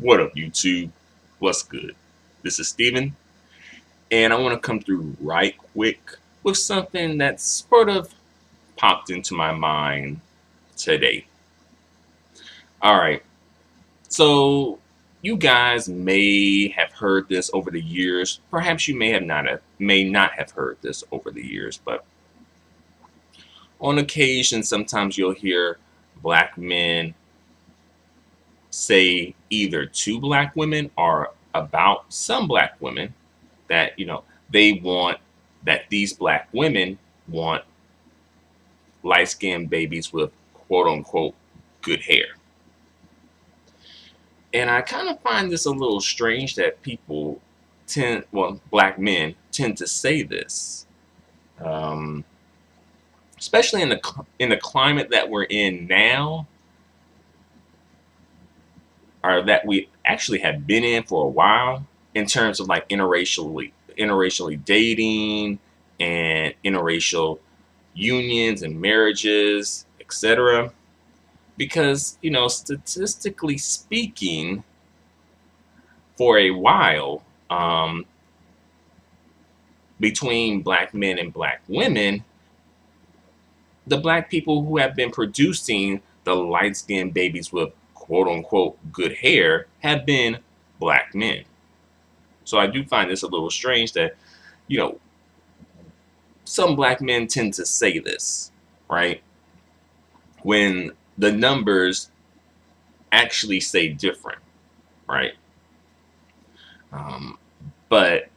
What up, YouTube? What's good? This is Steven, and I want to come through right quick with something that sort of popped into my mind today. All right, so you guys may have heard this over the years. Perhaps you may not have heard this over the years, but on occasion, sometimes you'll hear black men say either to black women or about some black women that they want that these black women want light skinned babies with quote unquote good hair. And I kind of find this a little strange that black men tend to say this, um, especially in the climate that we're in now, or that we actually have been in for a while, in terms of like interracially dating and interracial unions and marriages, etc. Because, statistically speaking, for a while, between black men and black women, the black people who have been producing the light skinned babies with quote unquote good hair have been black men. So I do find this a little strange that, you know, some black men tend to say this, right? When the numbers actually say different, right? Um, but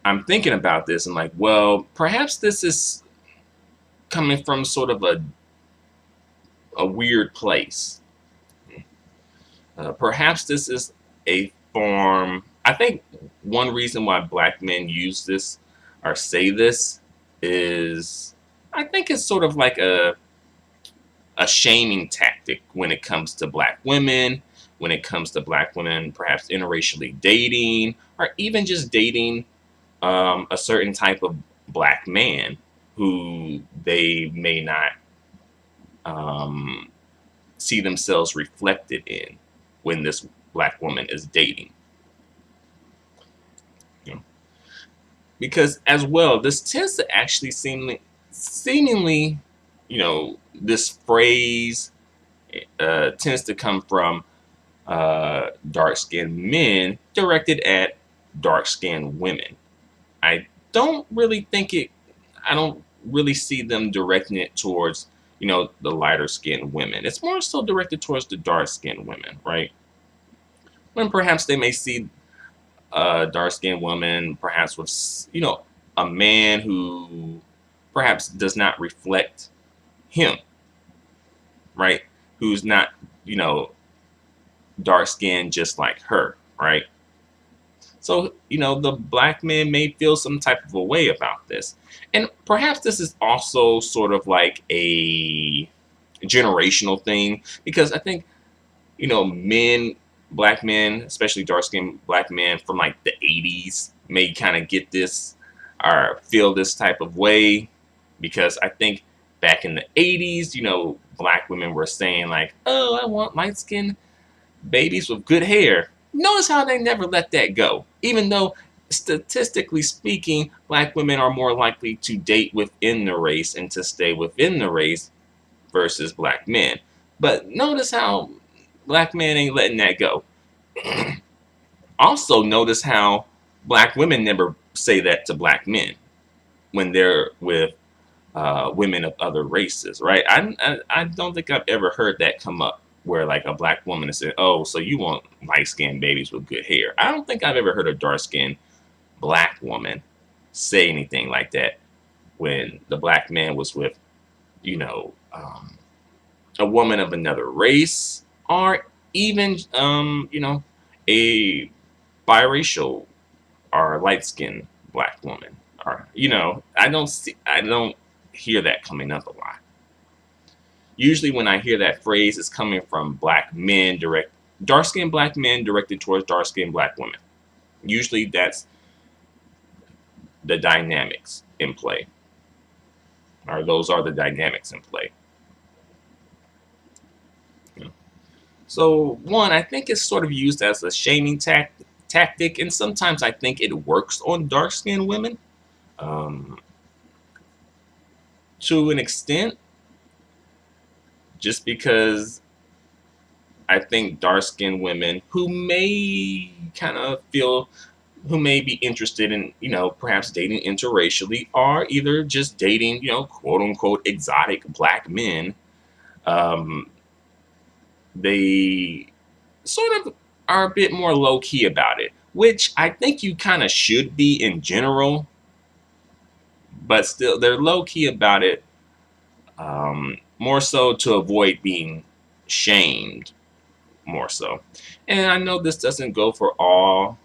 I'm thinking about this and like, well, perhaps this is coming from sort of a weird place. Perhaps this is a form. I think one reason why black men use this or say this is I think it's sort of like a shaming tactic when it comes to black women, when it comes to black women perhaps interracially dating, or even just dating a certain type of black man who they may not um, see themselves reflected in when this black woman is dating. You know? Because as well, this tends to actually seemingly, this phrase tends to come from dark skinned men directed at dark skinned women. I don't really think it, I don't really see them directing it towards, the lighter skinned women. It's more so directed towards the dark skinned women, right? When perhaps they may see a dark skinned woman, perhaps with, a man who perhaps does not reflect him, right? Who's not, you know, dark skinned just like her, right? So, the black man may feel some type of a way about this. And perhaps this is also sort of like a generational thing because I think, black men, especially dark skinned black men from like the 80s, may kind of get this or feel this type of way because I think back in the 80s, black women were saying, like, oh, I want light skinned babies with good hair. Notice how they never let that go. Even though statistically speaking, black women are more likely to date within the race and to stay within the race versus black men. But notice how black men ain't letting that go. Also, notice how black women never say that to black men when they're with women of other races, right? I don't think I've ever heard that come up where like a black woman is saying, "Oh, so you want light skinned babies with good hair?" I don't think I've ever heard a dark skinned black woman say anything like that when the black man was with, you know, a woman of another race or even, a biracial or light skinned black woman. Or, I don't hear that coming up a lot. Usually when I hear that phrase, it's coming from dark skinned black men directed towards dark skinned black women. Usually that's the dynamics in play, or those are the dynamics in play. You know? So one, I think it's sort of used as a shaming tactic, and sometimes I think it works on dark-skinned women um, to an extent, just because I think dark-skinned women who may kind of feel, who may be interested in, perhaps dating interracially, are either just dating, quote unquote, exotic black men. Um, they sort of are a bit more low key about it, which I think you kind of should be in general, but still they're low key about it, more so to avoid being shamed, more so. And I know this doesn't go for all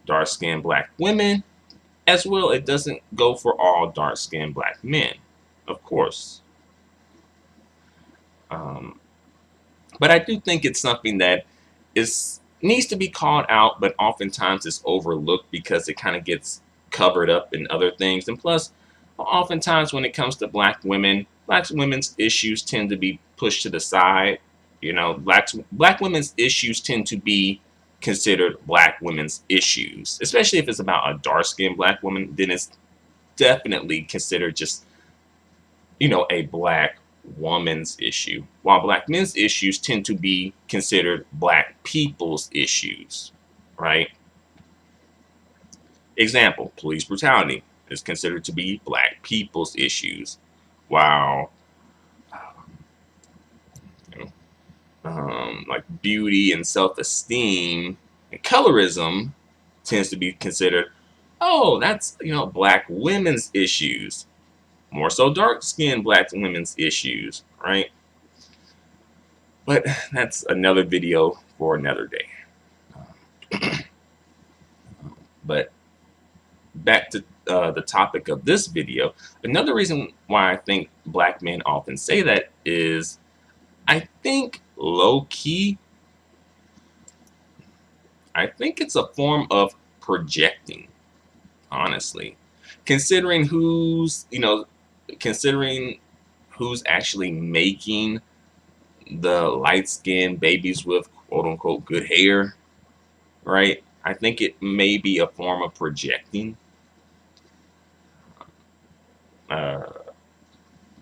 dark skinned black women, as well, it doesn't go for all dark skinned black men, of course. Um, but I do think it's something that is needs to be called out, but oftentimes it's overlooked because it kind of gets covered up in other things. And plus, oftentimes when it comes to black women's issues tend to be pushed to the side. Black women's issues tend to be considered black women's issues, especially if it's about a dark skinned black woman. Then it's definitely considered just a black woman's issue, while black men's issues tend to be considered black people's issues, right? Example, police brutality is considered to be black people's issues, while like beauty and self-esteem and colorism tends to be considered, oh, that's black women's issues, more so dark-skinned black women's issues, right? But that's another video for another day. But back to the topic of this video, another reason why I think black men often say that is, I think low-key, I think it's a form of projecting, honestly. Considering considering who's actually making the light-skinned babies with quote-unquote good hair, right? I think it may be a form of projecting. Uh,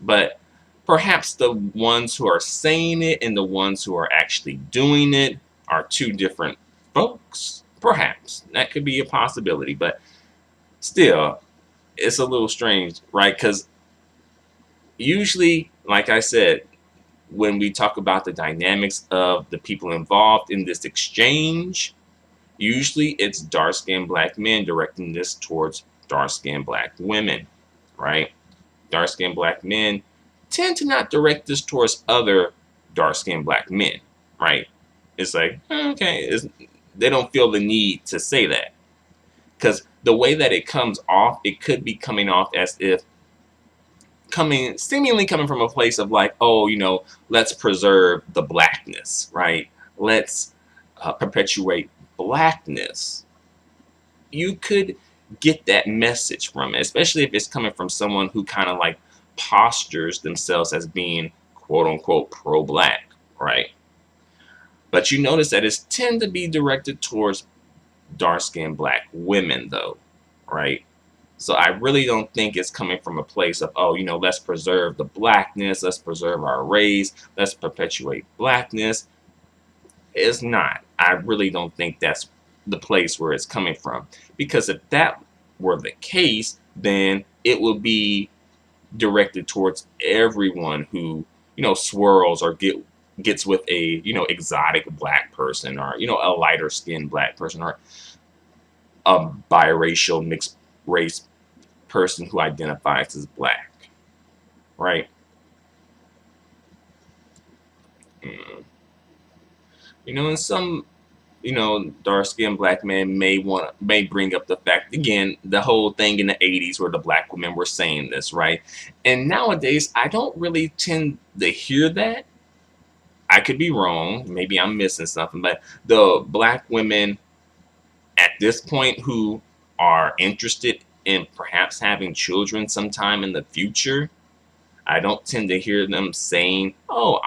but perhaps the ones who are saying it and the ones who are actually doing it are two different folks. Perhaps that could be a possibility, but still, it's a little strange, right? Because usually, like I said, when we talk about the dynamics of the people involved in this exchange, usually it's dark-skinned black men directing this towards dark-skinned black women, right? Dark-skinned black men tend to not direct this towards other dark-skinned black men, right? It's like, okay, they don't feel the need to say that. Because the way that it comes off, it could be coming off as if seemingly coming from a place of like, oh, let's preserve the blackness, right? Let's perpetuate blackness. You could get that message from it, especially if it's coming from someone who kind of like postures themselves as being quote unquote pro-black, right? But you notice that it's tend to be directed towards dark-skinned black women, though, right? So I really don't think it's coming from a place of, oh, let's preserve the blackness, let's preserve our race, let's perpetuate blackness. It's not. I really don't think that's the place where it's coming from. Because if that were the case, then it would be directed towards everyone who, swirls or gets with a, exotic black person, or, a lighter skinned black person, or a biracial mixed race person who identifies as black, right? Mm. And some, dark-skinned black men may bring up the fact, again, the whole thing in the 80s where the black women were saying this, right? And nowadays, I don't really tend to hear that. I could be wrong. Maybe I'm missing something, but the black women at this point who are interested in perhaps having children sometime in the future, I don't tend to hear them saying, oh,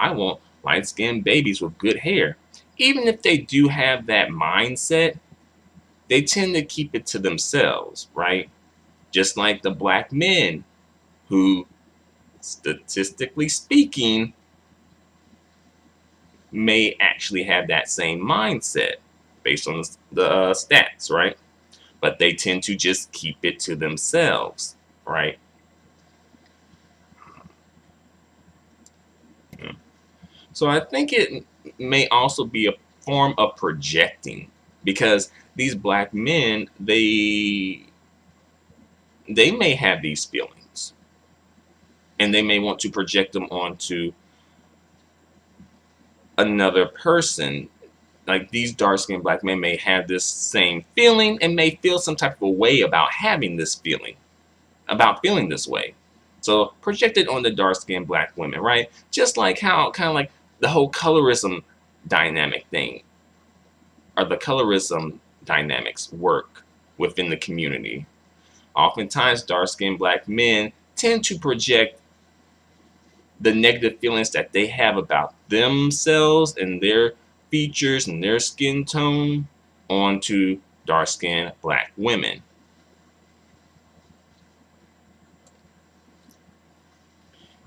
light-skinned babies with good hair, even if they do have that mindset, they tend to keep it to themselves, right? Just like the black men who, statistically speaking, may actually have that same mindset based on the stats, right? But they tend to just keep it to themselves, right? So I think it may also be a form of projecting, because these black men, they may have these feelings and they may want to project them onto another person. Like, these dark skinned black men may have this same feeling and may feel some type of a way about having this feeling, about feeling this way. So projected on the dark skinned black women, right? Just like how kind of like the whole colorism dynamic thing, or the colorism dynamics work within the community. Oftentimes, dark skinned black men tend to project the negative feelings that they have about themselves and their features and their skin tone onto dark skinned black women.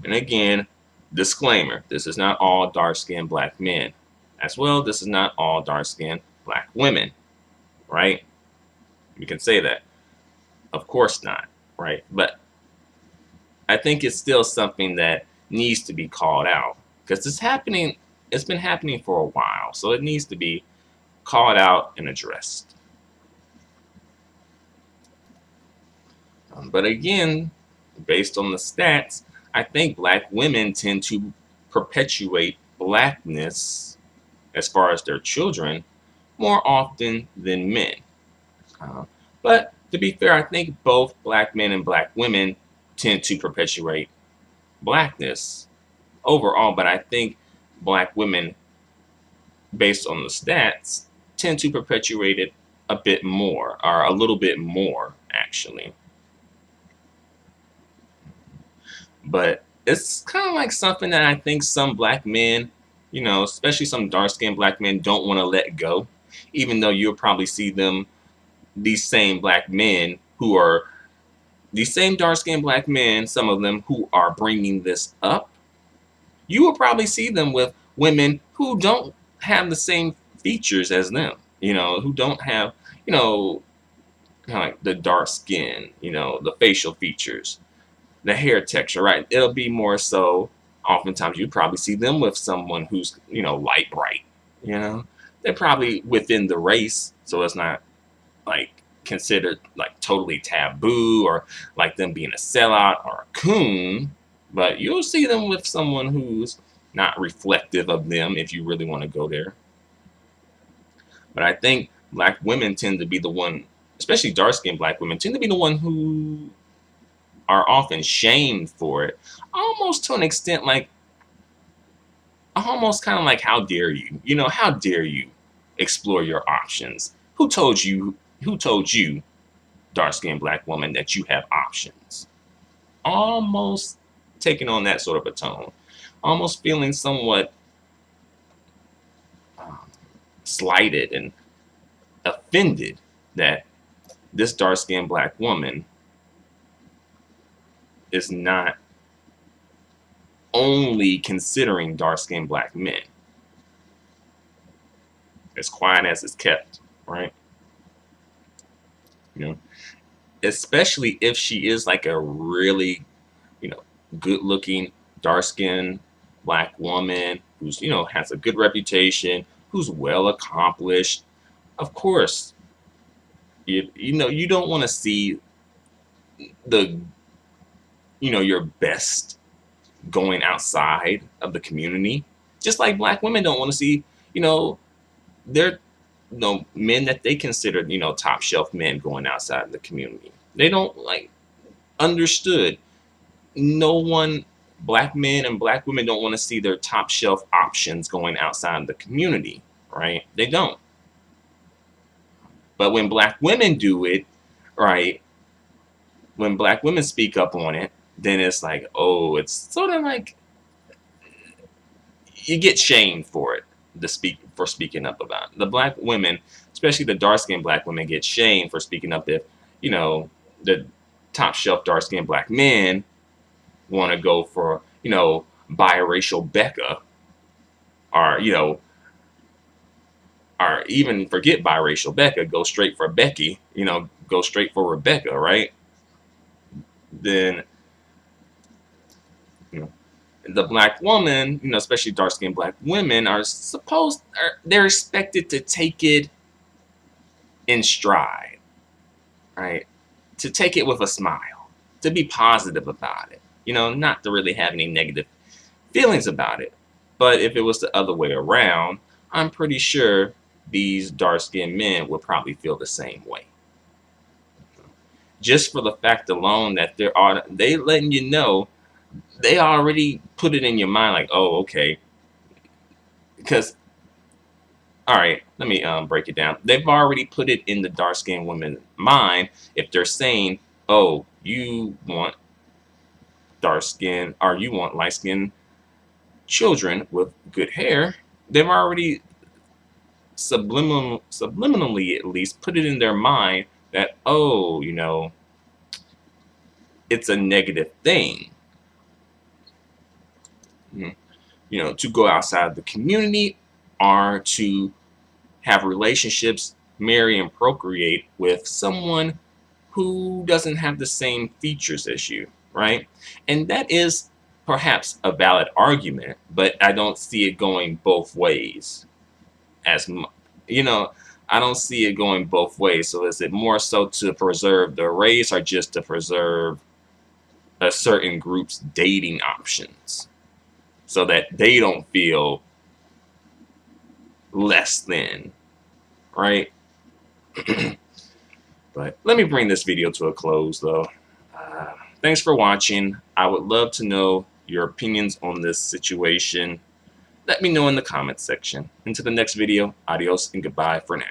And again, disclaimer, this is not all dark skinned black men. As well, this is not all dark skinned black women, right? We can say that. Of course not, right? But I think it's still something that needs to be called out, because it's happening. It's been happening for a while, so it needs to be called out and addressed. But again, based on the stats, I think black women tend to perpetuate blackness as far as their children more often than men. Uh, but to be fair, I think both black men and black women tend to perpetuate blackness overall, but I think black women, based on the stats, tend to perpetuate it a bit more, or a little bit more, actually. But it's kind of like something that I think some black men, especially some dark-skinned black men, don't want to let go, even though you'll probably see them, these same black men who are, these same dark-skinned black men, some of them who are bringing this up, you will probably see them with women who don't have the same features as them, who don't have, kind of like the dark skin, the facial features, the hair texture, right? It'll be more so, oftentimes you probably see them with someone who's, light bright, you know? They're probably within the race, so it's not like considered like totally taboo or like them being a sellout or a coon, but you'll see them with someone who's not reflective of them if you really want to go there. But I think black women tend to be the one, especially dark-skinned black women, tend to be the one who are often shamed for it, almost to an extent, like almost kind of like, how dare you? How dare you explore your options? Who told you? Who told you, dark-skinned black woman, that you have options? Almost taking on that sort of a tone, almost feeling somewhat slighted and offended that this dark-skinned black woman is not only considering dark-skinned black men. As quiet as it's kept, right? You know, especially if she is like a really, good-looking, dark-skinned black woman who's, has a good reputation, who's well accomplished. Of course, you don't want to see the, your best going outside of the community. Just like black women don't want to see, their, men that they consider, top shelf men going outside of the community. They don't like, understood. No one, black men and black women don't want to see their top shelf options going outside of the community, right? They don't. But when black women do it, right, when black women speak up on it, then it's like, oh, it's sort of like, you get shamed for it, for speaking up about it. The black women, especially the dark-skinned black women, get shamed for speaking up if, you know, the top shelf dark-skinned black men want to go for, you know, biracial Becca, or, you know, or even forget biracial Becca, go straight for Becky, you know, go straight for Rebecca, right? Then, you know, the black woman, you know, especially dark-skinned black women, they're expected to take it in stride, right? To take it with a smile, to be positive about it, you know, not to really have any negative feelings about it. But if it was the other way around, I'm pretty sure these dark-skinned men would probably feel the same way. Just for the fact alone that they letting you know, they already put it in your mind like, oh, okay. Because, all right, let me break it down. They've already put it in the dark-skinned woman's mind if they're saying, oh, you want dark skin, or you want light skinned children with good hair. They've already subliminally at least put it in their mind that, oh, you know, it's a negative thing. You know, to go outside the community or to have relationships, marry and procreate with someone who doesn't have the same features as you, right? And that is perhaps a valid argument, but I don't see it going both ways. You know, I don't see it going both ways. So is it more so to preserve the race, or just to preserve a certain group's dating options so that they don't feel less than, right? But let me bring this video to a close, though. Thanks for watching. I would love to know your opinions on this situation. Let me know in the comments section. Until the next video, adios and goodbye for now.